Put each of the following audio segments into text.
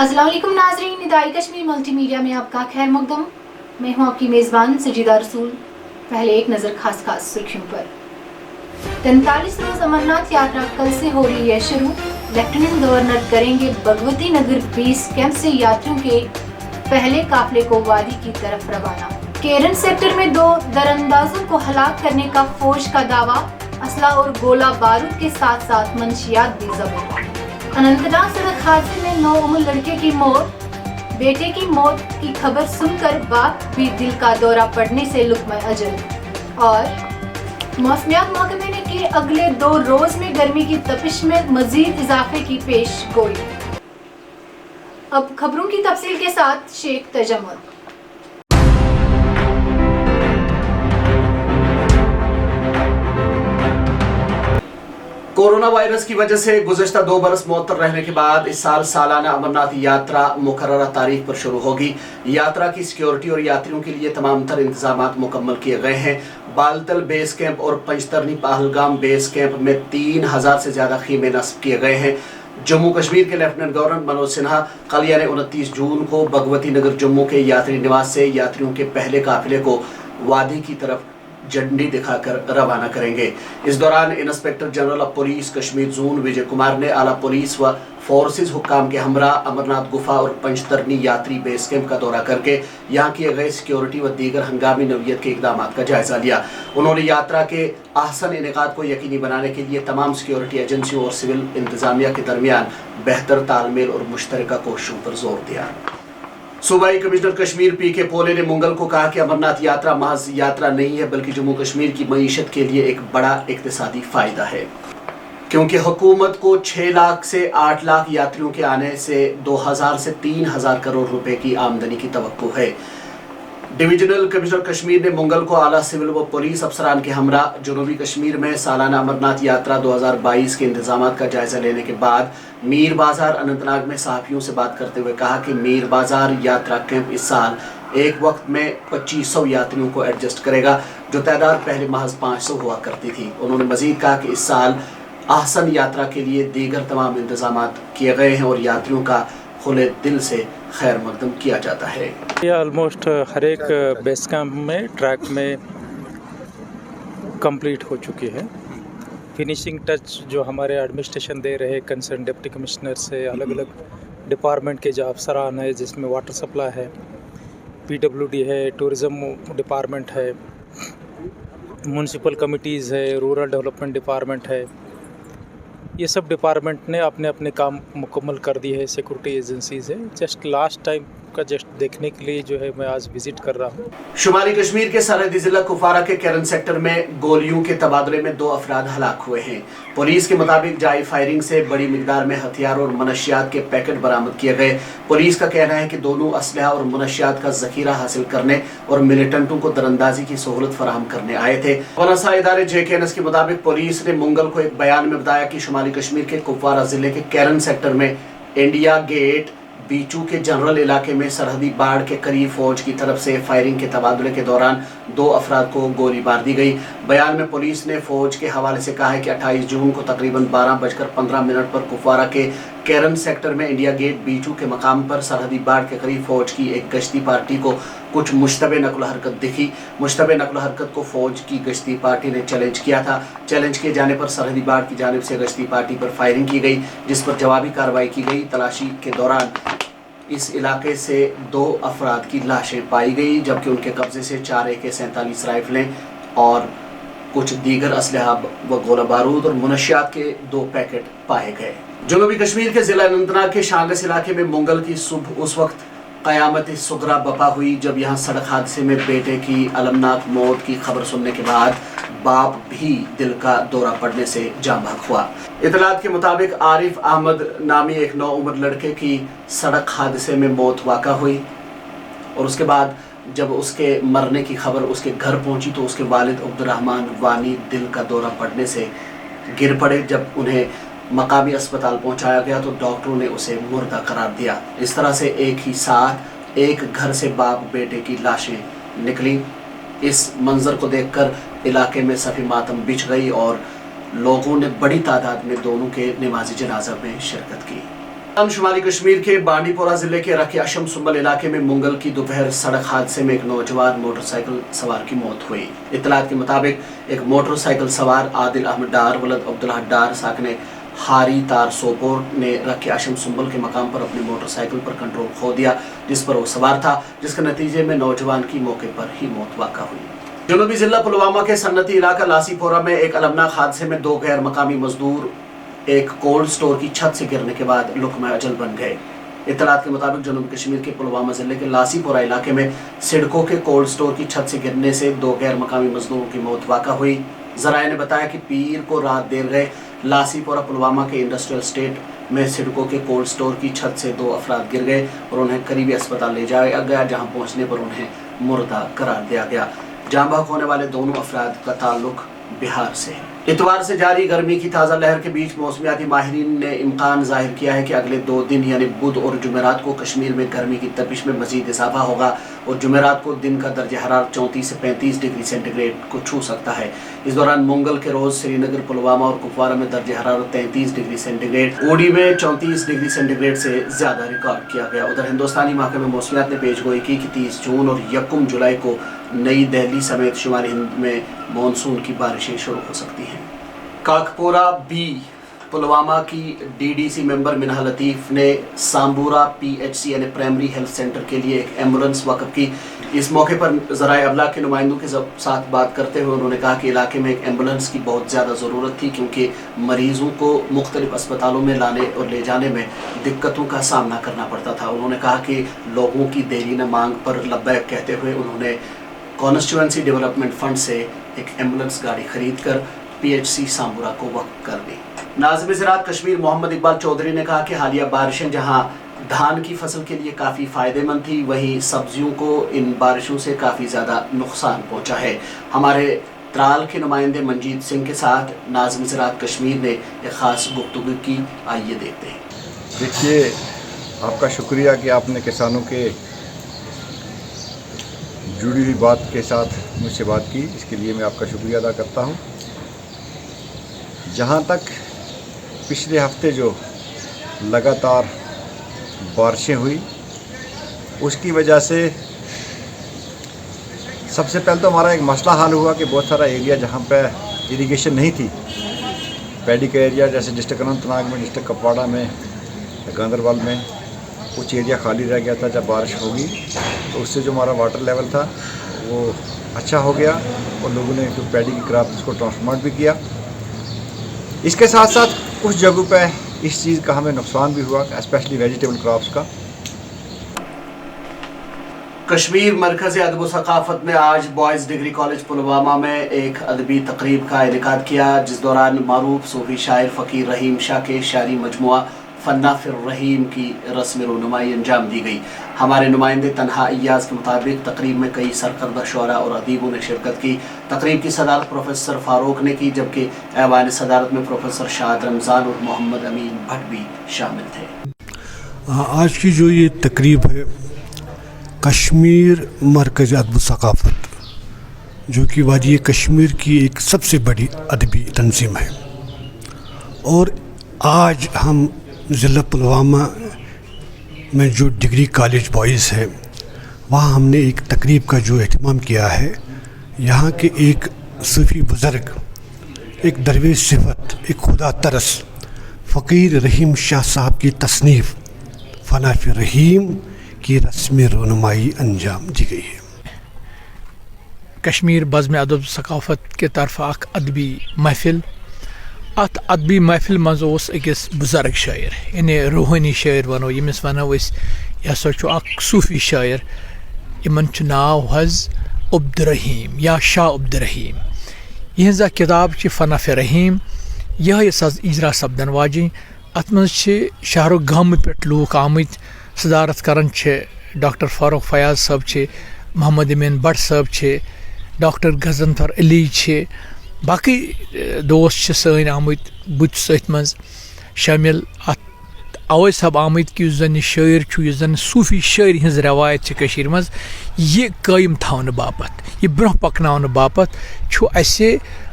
अस्सलाम वालेकुम नाज़रीन, निदाई कश्मीर मल्टी मीडिया में आपका खैर मकदम। मैं हूं आपकी मेज़बान सजीदा रसूल। पहले एक नज़र खास सुर्खियों पर। 43 रोज अमरनाथ यात्रा कल से हो रही है शुरू। लेफ्टिनेंट गवर्नर करेंगे भगवती नगर बेस कैंप से यात्रियों के पहले काफिले को वादी की तरफ रवाना। केरन सेक्टर में 2 दरअंदाजों को हलाक करने का फौज का दावा। असला और गोला बारूद के साथ साथ मंशियात भी जब्त। अनंतनाग सड़क हादसे में 9 उम्र लड़के की मौत। बेटे की मौत की खबर सुनकर बाप भी दिल का दौरा पड़ने से लुत्फ़ अजल। और मौसमियात महकमे ने की अगले 2 रोज में गर्मी की तपिश में मजीद इजाफे की पेश गोई। अब खबरों की तफसील के साथ शेख तजम्मुल। कोरोना वायरस की वजह से गुज़श्ता 2 बरस मुअत्तल रहने के बाद इस साल सालाना अमरनाथ यात्रा मुकर्ररा तारीख पर शुरू होगी। यात्रा की सिक्योरिटी और यात्रियों के लिए तमाम तर इंतजामात मुकम्मल किए गए हैं। बालतल बेस कैंप और पंचतरनी पहलगाम बेस कैंप में 3000 से ज़्यादा खीमे नस्ब किए गए हैं। जम्मू कश्मीर के लेफ्टिनेंट गवर्नर मनोज सिन्हा कल यानी 29 जून को भगवती नगर जम्मू के यात्री निवास से यात्रियों के पहले काफिले को वादी की तरफ झंडी दिखाकर रवाना करेंगे। इस दौरान inspector general of police Kashmir zone Vijay Kumar ने आला पुलिस व फोर्सेज हुक्काम के हमरा अमरनाथ गुफा और पंचतरनी यात्री बेस कैंप का दौरा करके यहाँ किए गए सिक्योरिटी व दीगर हंगामी नौयत के इकदाम का जायजा लिया। उन्होंने यात्रा के अहसन इनेकाद को यकीनी बनाने के लिए तमाम सिक्योरिटी एजेंसियों और सिविल इंतजामिया के दरमियान बेहतर तालमेल और मुश्तरका कोशिशों पर जोर दिया। सूबाई कमिश्नर कश्मीर पी के पोले ने मंगल को कहा कि अमरनाथ यात्रा महज यात्रा नहीं है बल्कि जम्मू कश्मीर की मईशत के लिए एक बड़ा इक्तिसादी फायदा है, क्योंकि हुकूमत को 6 लाख से 8 लाख यात्रियों के आने से 2000 से 3000 करोड़ रुपए की आमदनी की तवक्को है। डिविजनल कमिश्नर कश्मीर ने मंगल को आला सिविल व पुलिस अफसरान के हमरा जनूबी कश्मीर में सालाना अमरनाथ यात्रा 2022 के इंतजाम का जायजा लेने के बाद मीर बाजार अनंतनाग में सहाफ़ियों से बात करते हुए कहा कि मीर बाजार यात्रा कैंप इस साल एक वक्त में 2500 यात्रियों को एडजस्ट करेगा, जो तादाद पहले महज 500 हुआ करती थी। उन्होंने मजीद कहा कि इस साल आहसन यात्रा के लिए दीगर तमाम इंतजाम किए गए हैं और यात्रियों का खुले दिल से खैर मकदम किया जाता है। ये ऑलमोस्ट हर एक बेस कैंप में ट्रैक में कंप्लीट हो चुकी है। फिनिशिंग टच जो हमारे एडमिनिस्ट्रेशन दे रहे कंसर्न डिप्टी कमिश्नर से अलग अलग डिपार्टमेंट के जो अफसरान है, जिसमें वाटर सप्लाई है, पीडब्ल्यूडी है, टूरिज़्म डिपार्टमेंट है, म्यूनसिपल कमिटीज़ है, रूरल डेवलपमेंट डिपार्टमेंट है, ये सब डिपार्टमेंट ने अपने अपने काम मुकम्मल कर दिए है। सिक्योरिटी एजेंसीज है, जस्ट लास्ट टाइम का जस्ट देखने के लिए जो है मैं आज विजिट कर रहा हूँ। शुमाली कश्मीर के सरहदी जिला कुपवारा के केरन सेक्टर में गोलियों के तबादले में 2 अफराद हलाक हुए हैं। पुलिस के मुताबिक जारी फायरिंग से बड़ी मिकदार में हथियार और मनशियात के पैकेट बरामद किए गए। पुलिस का कहना है कि दोनों असलहा और मनशियात का जखीरा हासिल करने और मिलिटेंटों को दरअंदाजी की सहूलत फराहम करने आए थे। वनसा इदारे JKNS के मुताबिक पुलिस ने मंगल को एक बयान में बताया कि शुमाली कश्मीर के कुपवारा जिले के केरन सेक्टर में इंडिया गेट बीचू के जनरल इलाके में सरहदी बाढ़ के करीब फौज की तरफ से फायरिंग के तबादले के दौरान 2 अफराद को गोली मार दी गई। बयान में पुलिस ने फौज के हवाले से कहा है कि 28 जून को तकरीबन 12:15 पर कुपवारा के केरन सेक्टर में इंडिया गेट बीचू के मकाम पर सरहदी बाढ़ के करीब फौज की एक गश्ती पार्टी को कुछ मुश्तबे नक्ल हरकत दिखी। मुश्तबे नक्ल हरकत को फौज की गश्ती पार्टी ने चैलेंज किया था। चैलेंज किए जाने पर सरहदी बाढ़ की जानिब से गश्ती पार्टी पर फायरिंग की गई, जिस पर जवाबी कार्रवाई की गई। तलाशी के दौरान इस इलाके से 2 अफराद की लाशें पाई गई, जबकि उनके कब्जे से 4 AK-47 राइफलें और कुछ दीगर असलहा व गोला बारूद और मुनशियात के 2 पैकेट पाए गए। जनूबी कश्मीर के जिला अनंतनाग के शांगस इलाके में मंगल की सुबह उस वक्त क़यामत सुगरा बपा हुई जब यहाँ सड़क हादसे में बेटे की अलमनाक मौत की खबर सुनने के बाद बाप भी दिल का दौरा पड़ने से जाँ बहक हुआ। इतलात के मुताबिक आरिफ अहमद नामी एक 9 उम्र लड़के की सड़क हादसे में मौत वाक़ा हुई और उसके बाद जब उसके मरने की खबर उसके घर पहुंची तो उसके वालिद अब्दुर्रहमान वानी दिल का दौरा पड़ने से गिर पड़े। जब उन्हें मकामी अस्पताल पहुंचाया गया तो डॉक्टरों ने उसे मुर्दा करार दिया। इस तरह से एक ही साथ एक घर से बाप बेटे की लाशें निकली। इस मंजर को देखकर इलाके में सफ़ी मातम बिछ गई और लोगों ने बड़ी तादाद में दोनों के नमाज़ी जनाजा में शिरकत की। हम शुमाली कश्मीर के बांडीपोरा जिले के रखी अशम सुंबल इलाके में मंगल की दोपहर सड़क हादसे में एक नौजवान मोटरसाइकिल सवार की मौत हुई। इत्तलात के मुताबिक एक मोटरसाइकिल सवार आदिल अहमद डार वलद अब्दुल्लाह डार साकने हारी तार सोपोर ने रखी अशम सुंबल के मकाम पर अपनी मोटरसाइकिल पर कंट्रोल खो दिया, जिस पर वो सवार था, जिसके नतीजे में नौजवान की मौके पर ही मौत वाक़ा हुई। जनूबी जिला पुलवामा के सन्नती इलाका लासीपोरा में एक अलमनाक हादसे में 2 गैर मकामी मजदूर एक कोल्ड स्टोर की छत से गिरने के बाद लुकमा अजल बन गए। इत्तलात के मुताबिक जनूबी कश्मीर के पुलवामा जिले के लासीपोरा इलाके में सिडको के कोल्ड स्टोर की छत से गिरने से 2 गैर मकामी मजदूरों की मौत वाक़ा हुई। ज़राए ने बताया कि पीर को रात देर गए लासीपोरा पुलवामा के इंडस्ट्रियल स्टेट में सिडको के कोल्ड स्टोर की छत से 2 अफराद गिर गए और उन्हें करीबी अस्पताल ले जाया गया, जहां पहुंचने पर उन्हें मुर्दा करार दिया गया। जान बहक होने वाले दोनों अफराद का ताल्लुक बिहार से है। इतवार से जारी गर्मी की ताज़ा लहर के बीच मौसमियाती माहिरीन ने इम्कान जाहिर किया है कि अगले 2 दिन यानी बुध और जुमेरात को कश्मीर में गर्मी की तपिश में मजीद इजाफा होगा और जुमेरात को दिन का दर्जा हरारत 34 से 35 डिग्री सेंटीग्रेड को छू सकता है। इस दौरान मंगल के रोज श्रीनगर, पुलवामा और कुपवारा में दर्जा हरारत 33 डिग्री सेंटीग्रेड, ओडी में 34 डिग्री सेंटीग्रेड से ज्यादा रिकॉर्ड किया गया। उधर हिंदुस्तानी महकमे मौसमियात ने पेशगोई की कि 30 जून और 1 जुलाई को नई दिल्ली समेत शुमाली हिंद में मानसून की बारिशें शुरू हो सकती हैं। काकपोरा बी पुलवामा की डीडीसी मेंबर मिनहा लतीफ़ ने सांबूरा पीएचसी यानी प्राइमरी हेल्थ सेंटर के लिए एक एम्बुलेंस वक़्फ़ की। इस मौके पर ज़राए अबलाग के नुमाइंदों के साथ बात करते हुए उन्होंने कहा कि इलाके में एक एम्बुलेंस की बहुत ज़्यादा ज़रूरत थी, क्योंकि मरीज़ों को मुख्तलिफ अस्पतालों में लाने और ले जाने में दिक्कतों का सामना करना पड़ता था। उन्होंने कहा कि लोगों की देरीन मांग पर लब्बैक कहते हुए उन्होंने कॉन्स्टिट्यूएंसी डेवलपमेंट फंड से एक एम्बुलेंस गाड़ी खरीद कर पीएचसी सांबूरा को वक्फ कर दी। नाज़िम ज़राअत कश्मीर मोहम्मद इकबाल चौधरी ने कहा कि हालिया बारिशें जहां धान की फसल के लिए काफ़ी फ़ायदेमंद थी, वहीं सब्जियों को इन बारिशों से काफ़ी ज़्यादा नुकसान पहुंचा है। हमारे त्राल के नुमाइंदे मंजीत सिंह के साथ नाज़िम ज़राअत कश्मीर ने एक ख़ास गुफ्तगू की, आइए देखते हैं। देखिए, आपका शुक्रिया कि आपने किसानों के जुड़ी हुई बात के साथ मुझसे बात की, इसके लिए मैं आपका शुक्रिया अदा करता हूँ। जहाँ तक पिछले हफ्ते जो लगातार बारिशें हुई, उसकी वजह से सबसे पहले तो हमारा एक मसला हल हुआ कि बहुत सारा एरिया जहाँ पे इरिगेशन नहीं थी, पैडी का एरिया जैसे डिस्ट्रिक्ट अनंतनाग में, डिस्ट्रिक्ट कुपवाड़ा में, गांदरबल में कुछ एरिया खाली रह गया था। जब बारिश होगी तो उससे जो हमारा वाटर लेवल था वो अच्छा हो गया और लोगों ने जो पैडी की क्रॉप उसको ट्रांसप्लांट भी किया। इसके साथ साथ कुछ जगहों पे इस चीज़ का हमें नुकसान भी हुआ, स्पेशली वेजिटेबल क्रॉप्स का। कश्मीर मरकज़ अदब व सकाफ़त ने आज बॉयज़ डिग्री कॉलेज पुलवामा में एक अदबी तकरीब का इनेकाद किया, जिस दौरान मारूफ सूफी शायर फ़कीर रहीम शाह के शायरी मजमुआ फन्ना फिर रहीम की रस्म रुनुमाई अंजाम दी गई। हमारे नुमाइंदे तन्हा इयाज़ के मुताबिक तकरीब में कई सरकर्दा शुअरा और अदीबों ने शिरकत की। तकरीब की सदारत प्रोफेसर फ़ारूक ने की, जबकि ऐवान सदारत में प्रोफेसर शाद रमज़ान और मोहम्मद अमीन भट्ट भी शामिल थे। आज की जो ये तकरीब है कश्मीर मरकज़ अदब सकाफ़त, जो कि वादी कश्मीर की एक सबसे बड़ी अदबी तंजीम है, और आज हम ज़िला पुलवामा में जो डिग्री कॉलेज बॉयज़ है वहाँ हमने एक तकरीब का जो एहतमाम किया है। यहाँ के एक सूफ़ी बुज़ुर्ग, एक दरवेश सिफत, एक खुदा तरस फ़कीर रहीम शाह साहब की तसनीफ़ फ़ना फिर रहीम की रस्म रुनुमाई अंजाम दी गई है। कश्मीर बज़्म अदब सकाफ़त के तरफ अख अदबी महफिल, अत अदबी महफिल मज अकिस बुजुर्ग शायर, यानी रूहानी शायर वनो यमिस वनो यह हसा अख सूफी शायर, यमन नाव हज अब्दुर्रहीम या शाह अब्दुर्रहीम। यहज किताब फ़ना फिर रहीम, यह इजरा सपदन वाजी। अत मज शहर गाम पे लूक आमत, सदारत करन डॉक्टर फारूक फयाज साहब, मोहम्मद अमीन भट्ट साहब, डॉक्टर गजनफर अली, बाकी दोस्त सन आमत, बुत मज शामिल। अवै सब आमत कि जन शायर जन सूफी शायर हज रवायत कशीर मज ये कायम थवन बापत, ये ब्रोह पकन बापत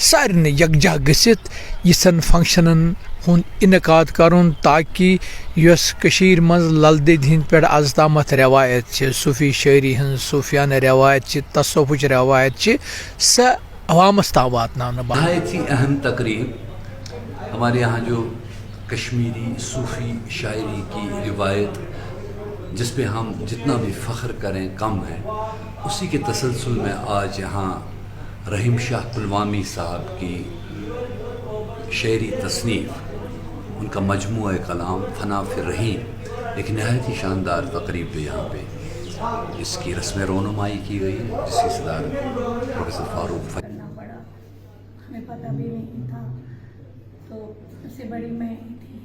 सारे यकजा गसित यिसन फंक्शनन ہند انعقاد کرن تاکہ یس کشیر مز للدید ہند پہ از تامت روایت صوفی شاعری ہن صوفیانہ روایت تصوفچ روایت سہ عوامس تام واتن نہایت ہی اہم تقریب ہمارے یہاں جو کشمیری صوفی شاعری کی روایت جس پہ ہم جتنا بھی فخر کریں کم ہے، اسی کے تسلسل میں آج یہاں رحیم شاہ پلوامی صاحب کی شعری تصنیف، ان کا مجموعہ کلام فنا فی الرحیم، ایک نہایت ہی شاندار تقریب پہ یہاں پہ اس کی رسم رونمائی کی گئی ہے، جس کی صدارت پروفیسر فاروق کرنا پڑا، ہمیں پتہ بھی نہیں تھا، تو سب سے بڑی میں ہی تھی،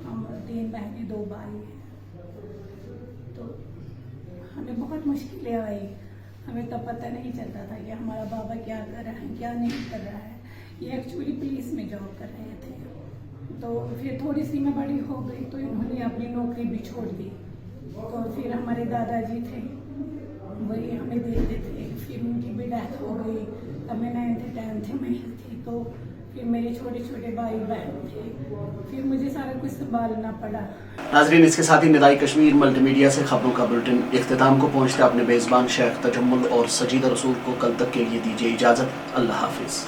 ہم 3 بہنیں 2 بھائی ہیں، تو ہمیں بہت مشکلیں آئی، ہمیں تو پتہ نہیں چلتا تھا کہ ہمارا بابا کیا کر رہا ہے کیا نہیں کر رہا ہے، یہ ایکچولی پولیس میں جاب کر رہے تھے، تو پھر تھوڑی سی میں بڑی ہو گئی تو انہوں نے اپنی نوکری بھی چھوڑ دی، تو پھر ہمارے دادا جی تھے وہی ہمیں دیتے تھے، پھر ان کی بھی ڈیتھ ہو گئی، تب میں 9th 10th میں ہی تھی، تو پھر میرے چھوٹے چھوٹے بھائی بہن تھے، پھر مجھے سارا کچھ سنبھالنا پڑا۔ ناظرین، اس کے ساتھ ہی ندائی کشمیر ملٹی میڈیا سے خبروں کا بلٹن اختتام کو پہنچتا، اپنے میزبان شیخ تجمل اور سجیدہ رسول کو کل تک کے لیے دیجیے اجازت۔ اللہ حافظ۔